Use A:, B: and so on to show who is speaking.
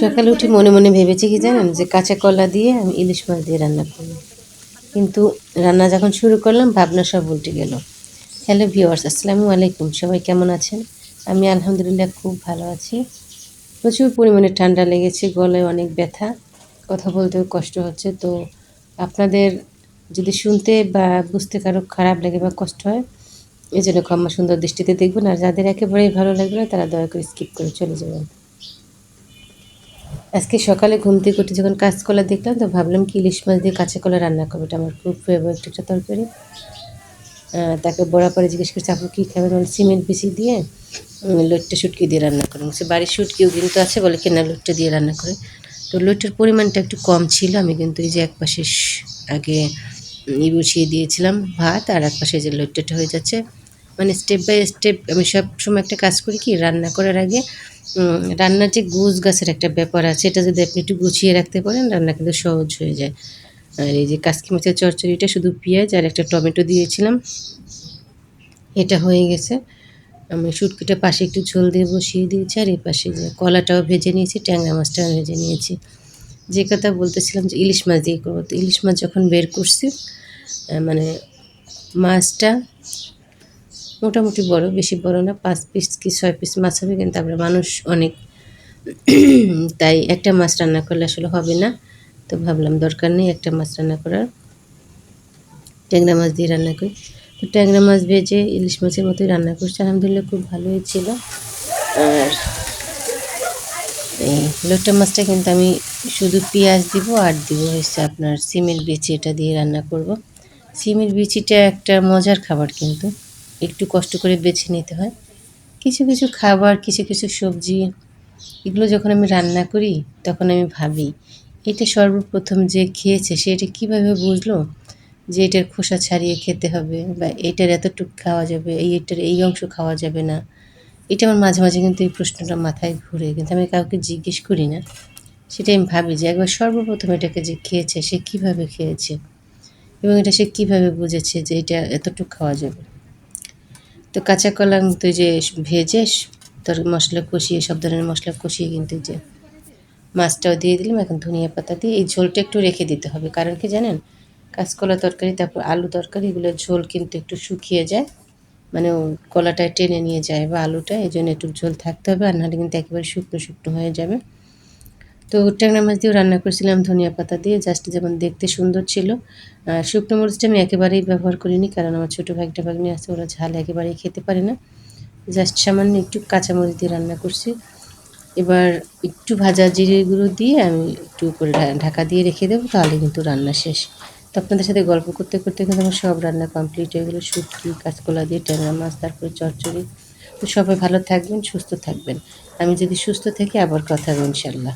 A: সকালে উঠে মনে মনে ভেবেছি কি জানেন, যে কাঁচা কলা দিয়ে আমি ইলিশ মাছ দিয়ে রান্না করব। কিন্তু রান্না যখন শুরু করলাম ভাবনা সব উল্টে গেল। হ্যালো ভিউয়ার্স, আসসালামু আলাইকুম। সবাই কেমন আছেন? আমি আলহামদুলিল্লাহ খুব ভালো আছি। প্রচুর পরিমাণে ঠান্ডা লেগেছে, গলায় অনেক ব্যথা, কথা বলতেও কষ্ট হচ্ছে। তো আপনাদের যদি শুনতে বা বুঝতে কারো খারাপ লাগে বা কষ্ট হয়, এই জন্য ক্ষমা সুন্দর দৃষ্টিতে দেখবেন। আর যাদের একেবারেই ভালো লাগবে না তারা দয়া করে স্কিপ করে চলে যাবেন। আজকে সকালে ঘুম থেকে উঠে যখন কাঁচকলা দেখলাম, তো ভাবলাম কি ইলিশ মাছ দিয়ে কাঁচা কলা রান্না করবো। এটা আমার খুব ফেভারিট একটা তরকারি। তাকে বড়া পরে জিজ্ঞেস করছে, আপু কী খাবেন? বলে সিমেন্ট বিচি দিয়ে লইট্টা শুটকি দিয়ে রান্না করেন। সে বাড়ির শুটকিও কিন্তু আছে, বলে কেনা লইট্টা দিয়ে রান্না করে। তো লইট্টার পরিমাণটা একটু কম ছিল। আমি কিন্তু এই যে এক পাশে আগে বসিয়ে দিয়েছিলাম ভাত, আর এক পাশে যে লইট্টাটা হয়ে যাচ্ছে। মানে স্টেপ বাই স্টেপ আমি সব সময় একটা কাজ করি কি, রান্না করার আগে রান্নার যে গুছ গাছের একটা ব্যাপার আছে, এটা যদি আপনি একটু গুছিয়ে রাখতে পারেন রান্না কিন্তু সহজ হয়ে যায়। আর এই যে কাসকি মাছের চচ্চড়িটা শুধু পেঁয়াজ আর একটা টমেটো দিয়েছিলাম, এটা হয়ে গেছে। আমি শুটকিটা পাশে একটু ঝোল দিয়ে বসিয়ে দিয়েছি, আর এই পাশে যে কলাটাও ভেজে নিয়েছি, ট্যাংরা মাছটাও ভেজে নিয়েছি। যে কথা বলতেছিলাম যে ইলিশ মাছ দিয়ে করবো, তো ইলিশ মাছ যখন বের করছি, মানে মাছটা মোটামুটি বড়, বেশি বড় না, 5 পিস কি 6 পিস মাছ হবে, কিন্তু আমরা মানুষ অনেক, তাই একটা মাছ রান্না করলে আসলে হবে না। তো ভাবলাম দরকার নেই একটা মাছ রান্না করার, ট্যাংরা মাছ দিয়ে রান্না করি। তো ট্যাংরা মাছ ভেজে ইলিশ মাছের মতোই রান্না করছি, আলহামদুলিল্লাহ খুব ভালো হয়েছিল। আর এই লোট্টা মাছটা কিন্তু আমি শুধু পেঁয়াজ দিব, আর দিব হচ্ছে আপনার সিমের বিচি, এটা দিয়ে রান্না করব। সিমের বিচিটা একটা মজার খাবার, কিন্তু একটু কষ্ট করে বেছে নিতে হয়। কিছু কিছু খাবার, কিছু কিছু সবজি, এগুলো যখন আমি রান্না করি তখন আমি ভাবি, এটা সর্বপ্রথম যে খেয়েছে সে এটা কীভাবে বুঝলো যে এটার খোসা ছাড়িয়ে খেতে হবে, বা এটার এতটুকু খাওয়া যাবে, এটার এই অংশ খাওয়া যাবে না। এটা আমার মাঝে মাঝে কিন্তু এই প্রশ্নটা মাথায় ঘুরে, কিন্তু আমি কাউকে জিজ্ঞেস করি না। সেটাই আমি ভাবি যে একবার সর্বপ্রথম এটাকে যে খেয়েছে সে কীভাবে খেয়েছে, এবং এটা সে কীভাবে বুঝেছে যে এটা এতটুকু খাওয়া যাবে। তো কাঁচা কলা তো যে ভেজে তোর মশলা কষিয়ে, সব ধরনের মশলা কষিয়ে কিন্তু যে মাছটাও দিয়ে দিলাম। এখন ধনিয়া পাতা দিয়ে এই ঝোলটা একটু রেখে দিতে হবে, কারণ কি জানেন, কাঁচকলা তরকারি তারপর আলু তরকারি এগুলোর ঝোল কিন্তু একটু শুকিয়ে যায়, মানে কলাটায় টেনে নিয়ে যায় বা আলুটা, এই জন্য একটু ঝোল থাকতে হবে, আর নাহলে কিন্তু একেবারে শুকনো শুকনো হয়ে যাবে। তো ট্যাংরা মাছ দিয়েও রান্না করেছিলাম ধনিয়া পাতা দিয়ে, জাস্ট যেমন দেখতে সুন্দর ছিল। শুকনো মরিচটা আমি একেবারেই ব্যবহার করিনি, কারণ আমার ছোটো ভাগটা ভাগ্নি আছে, ওরা ঝাল একেবারেই খেতে পারে না। জাস্ট সামান্য একটু কাঁচামরিচ দিয়ে রান্না করছি। এবার একটু ভাজা জিরে গুঁড়ো দিয়ে আমি একটু উপরে ঢাকা দিয়ে রেখে দেবো, তাহলে কিন্তু রান্না শেষ। তো আপনাদের সাথে গল্প করতে করতে কিন্তু আমার সব রান্না কমপ্লিট হয়ে গেলো। শুটকি, কাঁচকলা দিয়ে ট্যাংরা মাছ, তারপরে চচ্চড়ি। তো সবাই ভালো থাকবেন, সুস্থ থাকবেন। আমি যদি সুস্থ থাকি আবার কথা হবে ইনশাল্লাহ।